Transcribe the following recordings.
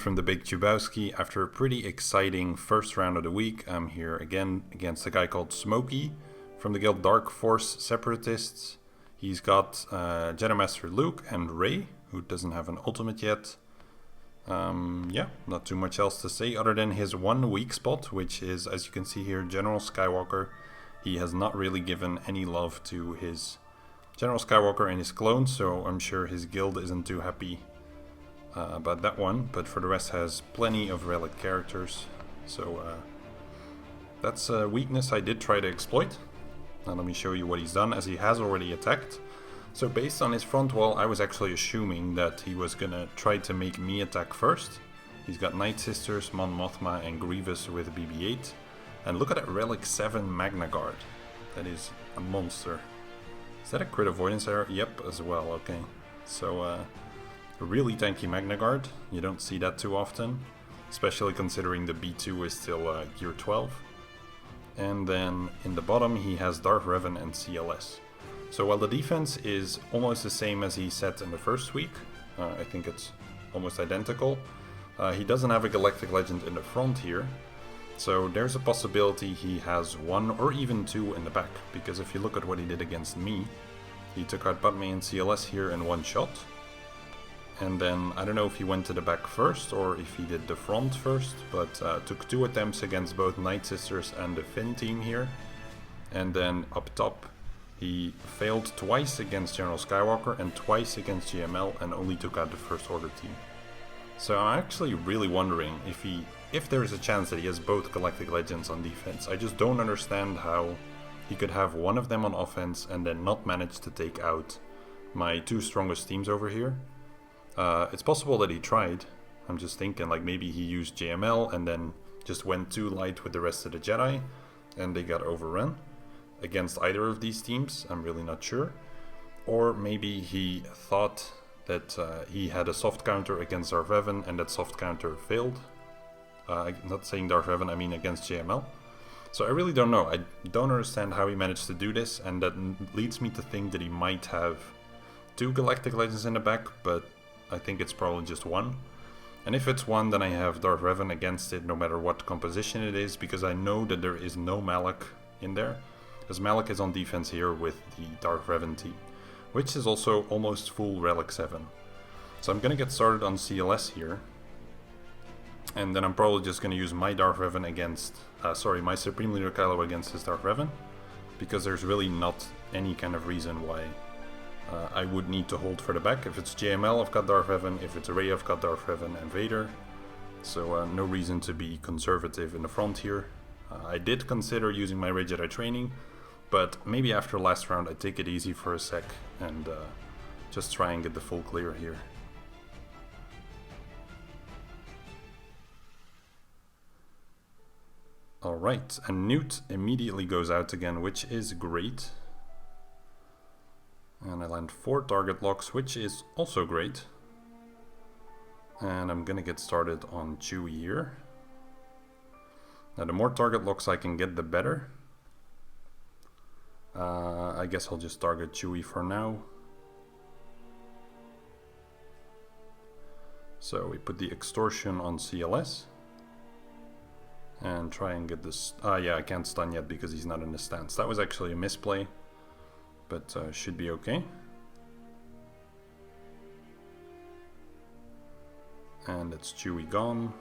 From the Big Chubowski. After a pretty exciting first round of the week, I'm here again against a guy called Smokey from the guild Dark Force Separatists. He's got Jedi Master Luke and Rey, who doesn't have an ultimate yet. Yeah, not too much else to say other than his one weak spot, which is, as you can see here, General Skywalker. He has not really given any love to his General Skywalker and his clones, so I'm sure his guild isn't too happy about that one, but for the rest has plenty of relic characters, so that's a weakness I did try to exploit. Now let me show you what he's done, as he has already attacked. So based on his front wall, I was actually assuming that he was gonna try to make me attack first. He's got Night Sisters, Mon Mothma and Grievous with BB-8, and look at that Relic 7 Magna Guard. That is a monster. Is that a crit avoidance error? Yep, as well, okay. So a really tanky Magna Guard, you don't see that too often, especially considering the B2 is still gear 12. And then in the bottom he has Darth Revan and CLS. So while the defense is almost the same as he set in the first week, I think it's almost identical, he doesn't have a Galactic Legend in the front here, so there's a possibility he has one or even two in the back, because if you look at what he did against me, he took out Padme and CLS here in one shot. And then, I don't know if he went to the back first or if he did the front first, but took two attempts against both Night Sisters and the Finn team here. And then up top, he failed twice against General Skywalker and twice against GML and only took out the First Order team. So I'm actually really wondering if there is a chance that he has both Galactic Legends on defense. I just don't understand how he could have one of them on offense and then not manage to take out my two strongest teams over here. It's possible that he tried. I'm just thinking like maybe he used JML and then just went too light with the rest of the Jedi and they got overrun against either of these teams. I'm really not sure. Or maybe he thought that he had a soft counter against Darth Revan and that soft counter failed. I'm not saying Darth Revan, I mean against JML. So I really don't know. I don't understand how he managed to do this, and that leads me to think that he might have two Galactic Legends in the back, but I think it's probably just one. And if it's one, then I have Darth Revan against it no matter what composition it is, because I know that there is no Malak in there, as Malak is on defense here with the Darth Revan team, which is also almost full Relic 7. So I'm gonna get started on CLS here, and then I'm probably just gonna use my Darth Revan against, my Supreme Leader Kylo against his Darth Revan, because there's really not any kind of reason why I would need to hold for the back. If it's JML, I've got Darth Revan. If it's Rey, I've got Darth Revan and Vader. So no reason to be conservative in the front here. I did consider using my Rey Jedi training, but maybe after last round I take it easy for a sec and just try and get the full clear here. Alright, and Newt immediately goes out again, which is great. And I land 4 target locks, which is also great. And I'm gonna get started on Chewie here. Now the more target locks I can get, the better. I guess I'll just target Chewie for now. So we put the extortion on CLS. And try and get this... yeah, I can't stun yet because he's not in the stance. That was actually a misplay, but should be okay. And it's Chewie gone.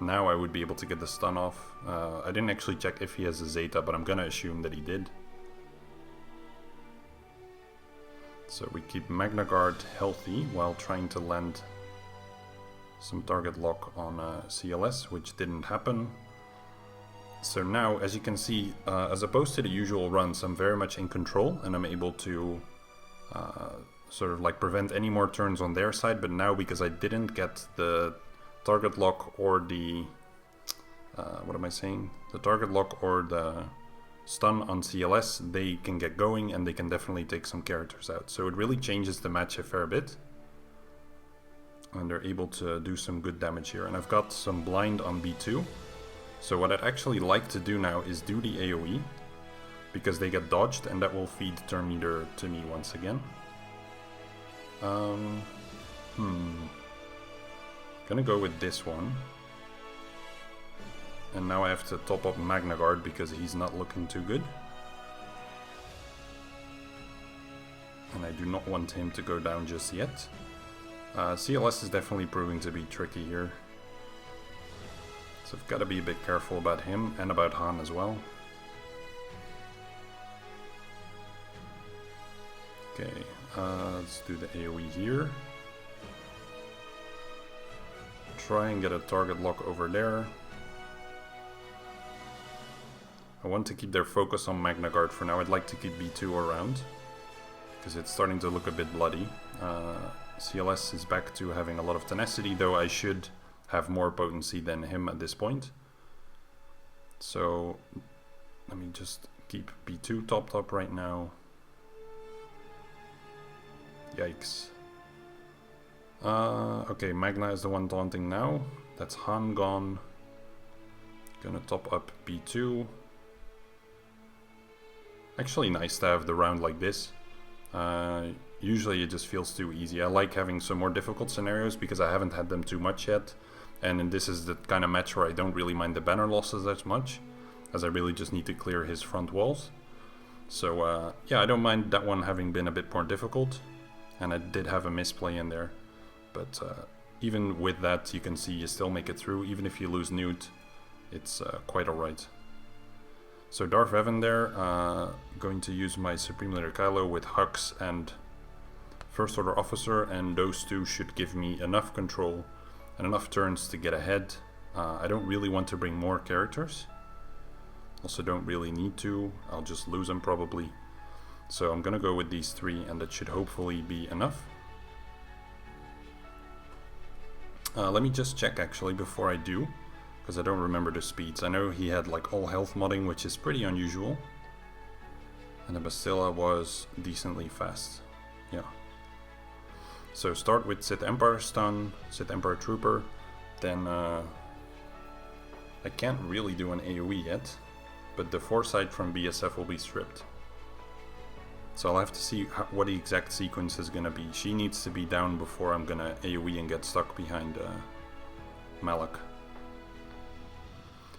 Now I would be able to get the stun off. I didn't actually check if he has a Zeta, but I'm gonna assume that he did. So we keep Magna Guard healthy while trying to land some target lock on CLS, which didn't happen. So now, as you can see, as opposed to the usual runs, I'm very much in control and I'm able to sort of like prevent any more turns on their side. But now, because I didn't get the target lock or the what am I saying? The target lock or the stun on CLS, they can get going and they can definitely take some characters out. So it really changes the match a fair bit. And they're able to do some good damage here. And I've got some blind on B2. So what I'd actually like to do now is do the AoE, because they get dodged and that will feed turn meter to me once again. Gonna go with this one. And now I have to top up Magna Guard because he's not looking too good. And I do not want him to go down just yet. CLS is definitely proving to be tricky here. So I've got to be a bit careful about him and about Han as well. Okay, let's do the AoE here. Try and get a target lock over there. I want to keep their focus on Magna Guard for now. I'd like to keep B2 around, because it's starting to look a bit bloody. CLS is back to having a lot of tenacity, though I should have more potency than him at this point. So let me just keep B2 topped up right now. Yikes. Okay, Magna is the one taunting now. That's Han gone. Gonna top up B2. Actually nice to have the round like this. Usually it just feels too easy. I like having some more difficult scenarios because I haven't had them too much yet. And this is the kind of match where I don't really mind the banner losses as much, as I really just need to clear his front walls. So yeah, I don't mind that one having been a bit more difficult. And I did have a misplay in there. But even with that, you can see you still make it through. Even if you lose Newt, it's quite alright. So Darth Revan there, going to use my Supreme Leader Kylo with Hux and First Order Officer, and those two should give me enough control and enough turns to get ahead. I don't really want to bring more characters. Also don't really need to, I'll just lose them probably. So I'm gonna go with these three, and that should hopefully be enough. Let me just check actually before I do, because I don't remember the speeds. I know he had like all health modding, which is pretty unusual. And the Bastilla was decently fast. Yeah. So start with Sith Empire Stun, Sith Empire Trooper. Then I can't really do an AoE yet, but the Foresight from BSF will be stripped. So I'll have to see what the exact sequence is gonna be. She needs to be down before I'm gonna AoE and get stuck behind Malak.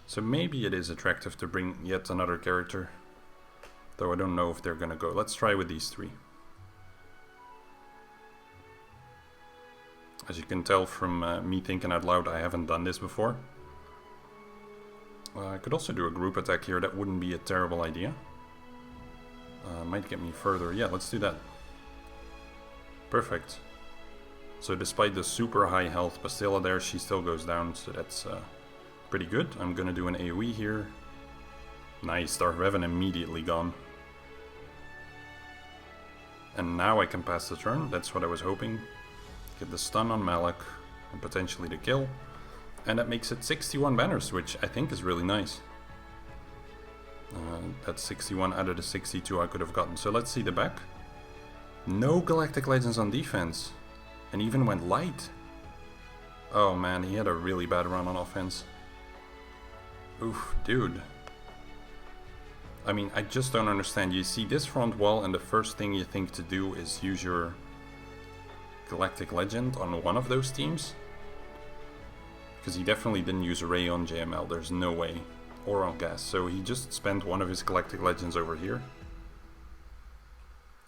So maybe it is attractive to bring yet another character, though I don't know if they're gonna go. Let's try with these three. As you can tell from me thinking out loud, I haven't done this before. I could also do a group attack here, that wouldn't be a terrible idea. Might get me further. Yeah, let's do that. Perfect. So despite the super high health Bastilla there, she still goes down, so that's pretty good. I'm gonna do an AoE here. Nice, Darth Revan immediately gone. And now I can pass the turn, that's what I was hoping. Get the stun on Malak, and potentially the kill. And that makes it 61 banners, which I think is really nice. That's 61 out of the 62 I could have gotten. So let's see the back. No Galactic Legends on defense. And even went light. Oh man, he had a really bad run on offense. Oof, dude. I mean, I just don't understand. You see this front wall and the first thing you think to do is use your Galactic Legend on one of those teams? Because he definitely didn't use a Ray on JML, there's no way. Or on gas, so he just spent one of his Galactic Legends over here.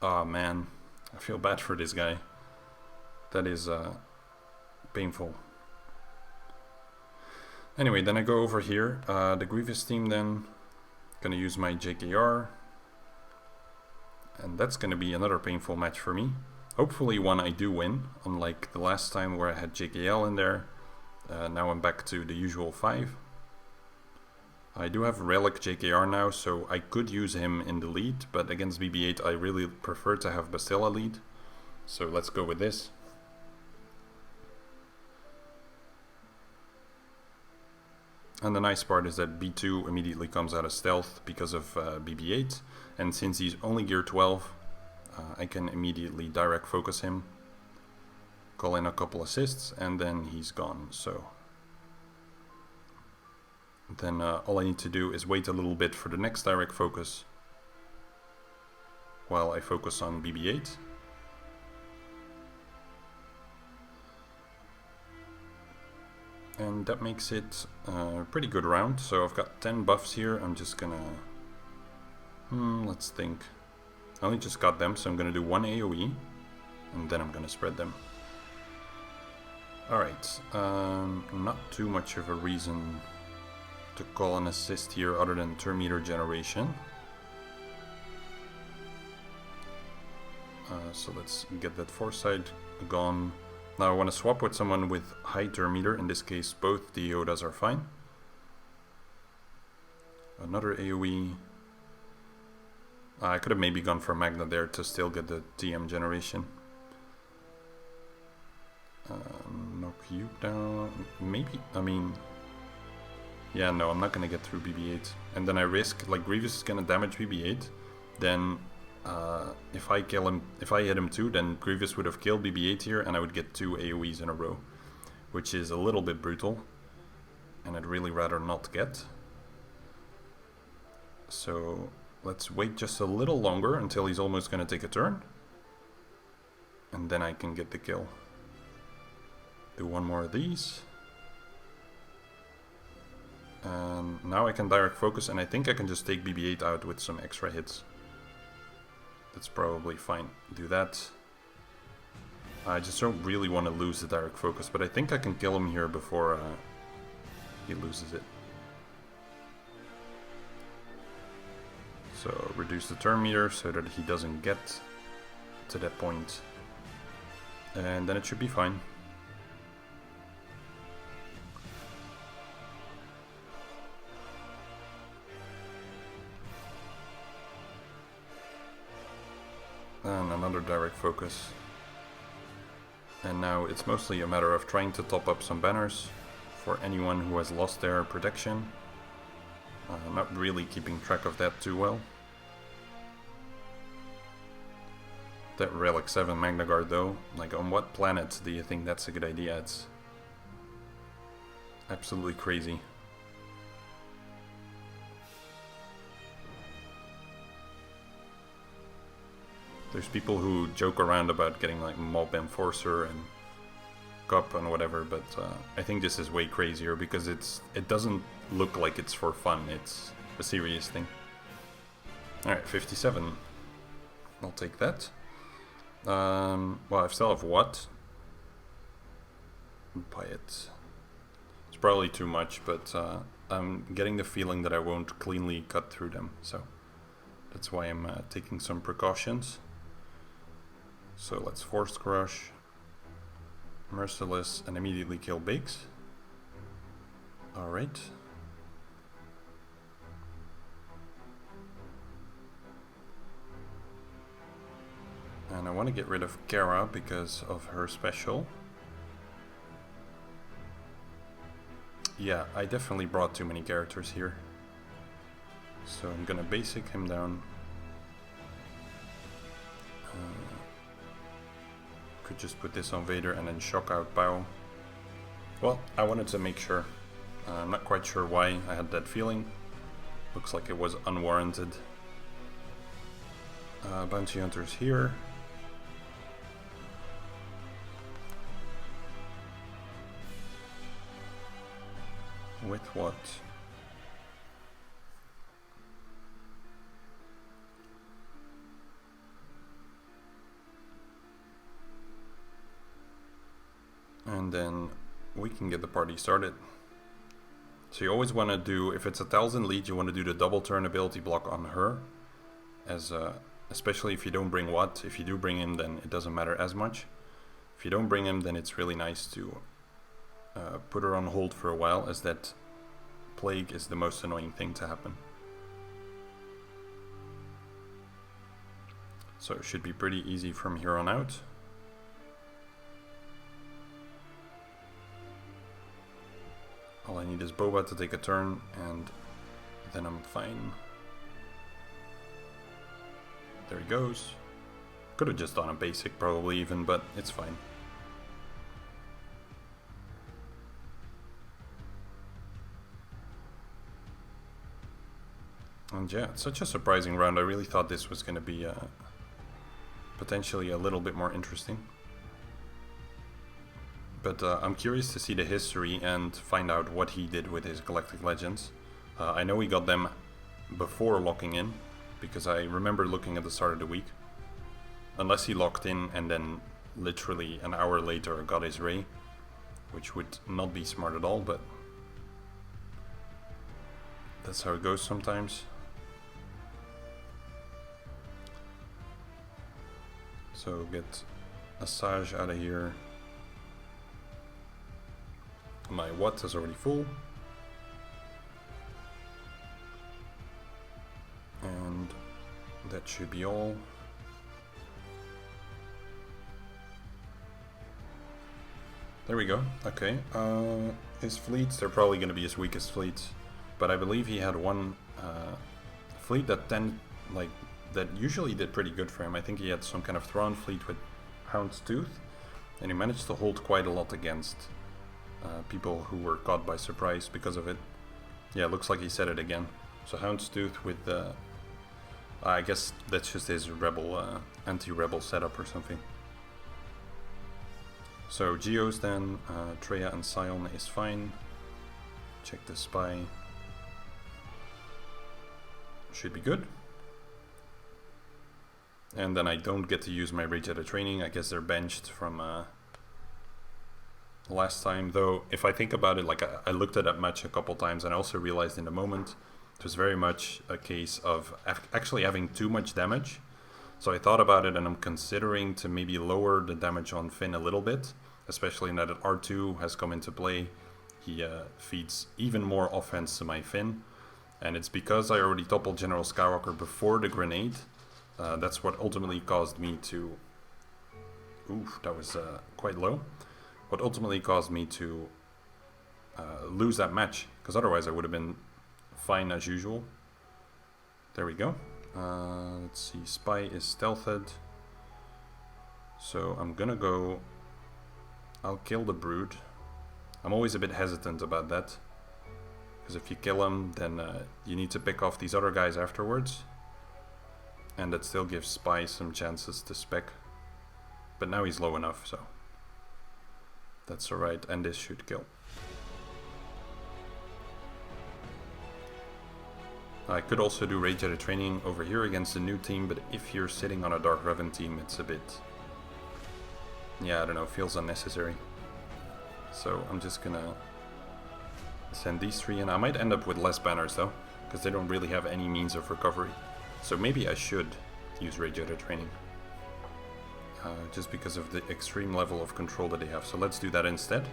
Oh man, I feel bad for this guy. That is painful. Anyway, then I go over here, the Grievous team then. Gonna use my JKR. And that's gonna be another painful match for me. Hopefully one I do win, unlike the last time where I had JKL in there. Now I'm back to the usual 5. I do have Relic JKR now, so I could use him in the lead, but against BB-8 I really prefer to have Bastilla lead. So let's go with this. And the nice part is that B2 immediately comes out of stealth because of BB-8, and since he's only gear 12, I can immediately direct focus him, call in a couple assists, and then he's gone. So then all I need to do is wait a little bit for the next direct focus while I focus on And that makes it a pretty good round. So I've got 10 buffs here. I'm just gonna... let's think. I only just got them, so I'm gonna do 1 AoE. And then I'm gonna spread them. Alright, not too much of a reason to call an assist here other than turn meter generation. So let's get that foresight gone. Now I want to swap with someone with high turn meter. In this case, both the Yodas are fine. Another AoE. I could have maybe gone for Magna there to still get the TM generation. Knock you down. Maybe, I mean... Yeah, no, I'm not gonna get through BB-8. And then I risk, like, Grievous is gonna damage BB-8. Then, if I kill him, if I hit him too, then Grievous would have killed BB-8 here, and I would get 2 AoEs in a row. Which is a little bit brutal. And I'd really rather not get. So, let's wait just a little longer until he's almost gonna take a turn. And then I can get the kill. Do one more of these. And now I can direct focus, and I think I can just take BB-8 out with some extra hits. That's probably fine. Do that. I just don't really want to lose the direct focus, but I think I can kill him here before he loses it. So reduce the turn meter so that he doesn't get to that point. And then it should be fine. And another direct focus. And now it's mostly a matter of trying to top up some banners for anyone who has lost their protection. Not really keeping track of that too well. That Relic 7 Magna Guard though, like on what planet do you think that's a good idea? It's absolutely crazy. There's people who joke around about getting like Mob Enforcer and Cup and whatever, but I think this is way crazier because it doesn't look like it's for fun, it's a serious thing. Alright, 57. I'll take that. Well, I still have what? Buy it. It's probably too much, but I'm getting the feeling that I won't cleanly cut through them, so that's why I'm taking some precautions. So let's Force Crush, Merciless, and immediately kill Bakes. Alright. And I want to get rid of Kara because of her special. Yeah, I definitely brought too many characters here. So I'm gonna basic him down. Could just put this on Vader and then shock out Bao. Well, I wanted to make sure. I'm not quite sure why I had that feeling. Looks like it was unwarranted. Bounty Hunters here. With what? And then we can get the party started. So you always want to do, if it's a 1000 lead, you want to do the double turn ability block on her. As especially if you don't bring what. If you do bring him, then it doesn't matter as much. If you don't bring him, then it's really nice to put her on hold for a while, as that plague is the most annoying thing to happen. So it should be pretty easy from here on out. All I need is Boba to take a turn, and then I'm fine. There he goes. Could have just done a basic probably even, but it's fine. And yeah, it's such a surprising round. I really thought this was going to be potentially a little bit more interesting. But I'm curious to see the history and find out what he did with his Galactic Legends. I know he got them before locking in, because I remember looking at the start of the week. Unless he locked in and then literally an hour later got his Ray, which would not be smart at all, but that's how it goes sometimes. So get Assage out of here. My Watt is already full. And that should be all. There we go. Okay. His fleets, they're probably going to be his weakest fleets. But I believe he had one fleet that that usually did pretty good for him. I think he had some kind of Thrawn fleet with Houndstooth. And he managed to hold quite a lot against people who were caught by surprise because of it. Yeah, it looks like he said it again. So Houndstooth with I guess that's just his rebel, anti-rebel setup or something. So Geos then, Treya and Sion is fine. Check the spy. Should be good. And then I don't get to use my Rage out of training. I guess they're benched from last time. Though, if I think about it, like I looked at that match a couple times and I also realized in the moment it was very much a case of actually having too much damage. So I thought about it and I'm considering to maybe lower the damage on Finn a little bit, especially now that R2 has come into play. He feeds even more offense to my Finn. And it's because I already toppled General Skywalker before the grenade. That's what ultimately caused me to... Oof, that was quite low. What ultimately caused me to lose that match. Because otherwise I would have been fine as usual. There we go. Let's see, Spy is stealthed. So I'm gonna go... I'll kill the Brood. I'm always a bit hesitant about that. Because if you kill him, then you need to pick off these other guys afterwards. And that still gives Spy some chances to spec. But now he's low enough, so... That's alright, and this should kill. I could also do Rage out of training over here against a new team, but if you're sitting on a Dark Revan team, it's a bit... Yeah, I don't know, feels unnecessary. So I'm just gonna send these three in. I might end up with less banners though, because they don't really have any means of recovery. So maybe I should use Rage out of training. Just because of the extreme level of control that they have. So let's do that instead.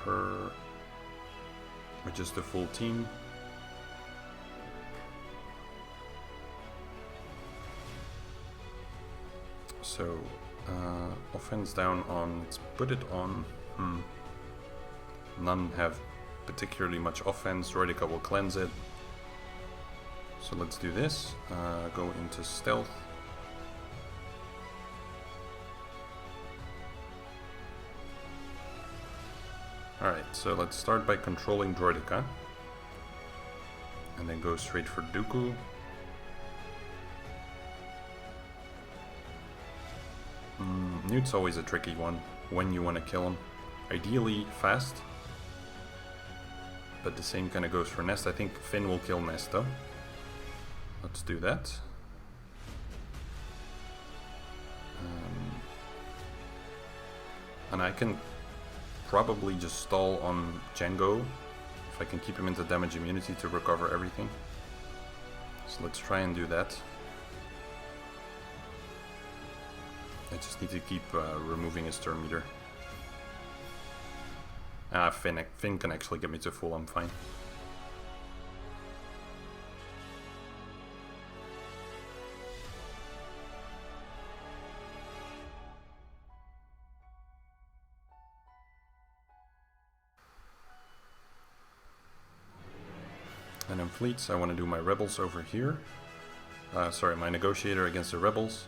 Her with just the full team. So offense down on, let's put it on. None have particularly much offense. Droidica will cleanse it. So let's do this. Go into stealth. Alright, so let's start by controlling Droidica. And then go straight for Dooku. Newt's always a tricky one when you want to kill him. Ideally fast. But the same kind of goes for Nest. I think Finn will kill Nest though. Let's do that. And I can probably just stall on Jango if I can keep him into damage immunity to recover everything. So let's try and do that. I just need to keep removing his turn meter. Finn can actually get me to full, I'm fine. And in fleets, I want to do my rebels over here. Sorry, my negotiator against the rebels.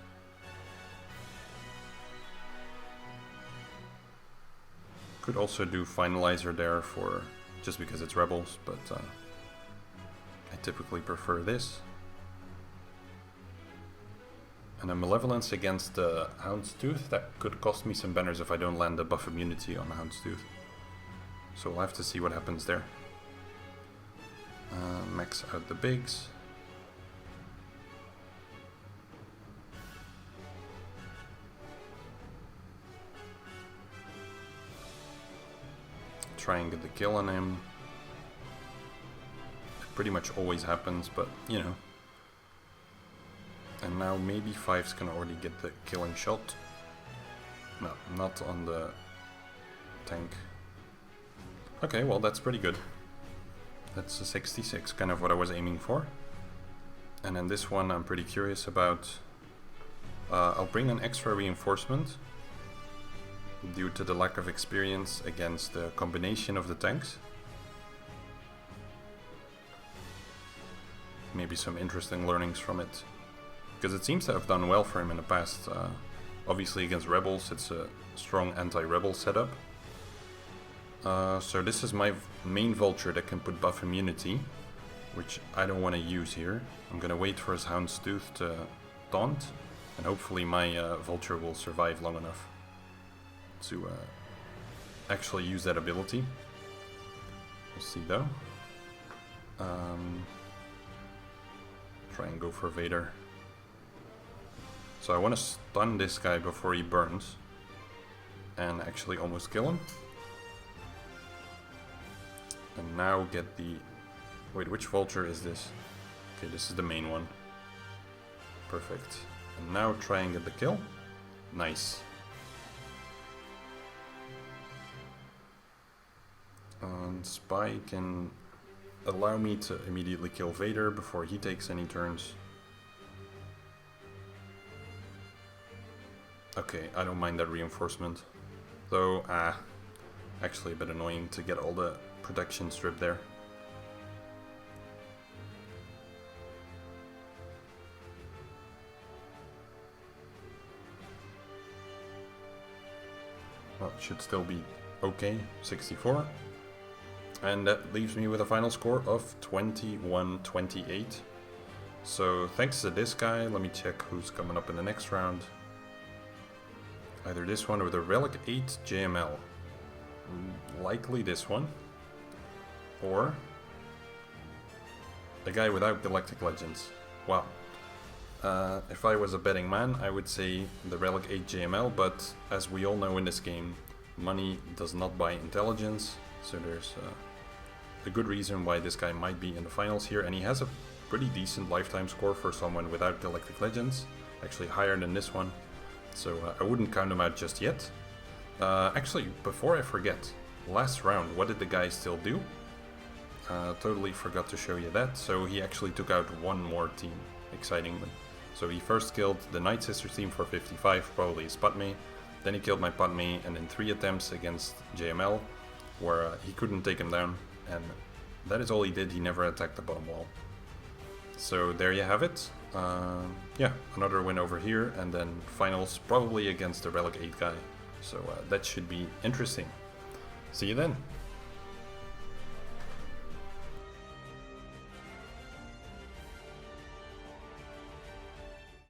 Could also do finalizer there for just because it's rebels, but I typically prefer this. And a Malevolence against the Houndstooth. That could cost me some banners if I don't land a buff immunity on the Houndstooth. So we'll have to see what happens there. Max out the bigs. Try and get the kill on him. It pretty much always happens, but you know. And now maybe Fives can already get the killing shot. No, not on the tank. Okay, well that's pretty good. That's a 66, kind of what I was aiming for. And then this one I'm pretty curious about. I'll bring an extra reinforcement due to the lack of experience against the combination of the tanks. Maybe some interesting learnings from it. Because it seems to have done well for him in the past. Obviously against rebels it's a strong anti-rebel setup. So this is my main vulture that can put buff immunity, which I don't want to use here. I'm gonna wait for his Houndstooth to taunt, and hopefully my vulture will survive long enough to actually use that ability. We'll see though. Try and go for Vader. So I want to stun this guy before he burns and actually almost kill him. And now get the... Wait, which vulture is this? Okay, this is the main one. Perfect. And now try and get the kill. Nice. And Spy can allow me to immediately kill Vader before he takes any turns. Okay, I don't mind that reinforcement. Though, actually a bit annoying to get all the protection stripped there. Well, it should still be okay, 64. And that leaves me with a final score of 21-28. So thanks to this guy, let me check who's coming up in the next round. Either this one or the Relic 8 JML. Likely this one. Or a guy without Galactic Legends. Wow. If I was a betting man, I would say the Relic 8 JML, but as we all know in this game, money does not buy intelligence, so there's a good reason why this guy might be in the finals here, and he has a pretty decent lifetime score for someone without Galactic Legends, actually higher than this one, so I wouldn't count him out just yet. Actually, before I forget, last round, what did the guy still do? Totally forgot to show you that, so he actually took out one more team, excitingly. So he first killed the Night Sisters team for 55, probably his Padme, then he killed my Padme, and in 3 attempts against JML, where he couldn't take him down, and that is all he did, he never attacked the bottom wall. So there you have it. Yeah, another win over here, and then finals probably against the Relic 8 guy. So that should be interesting. See you then.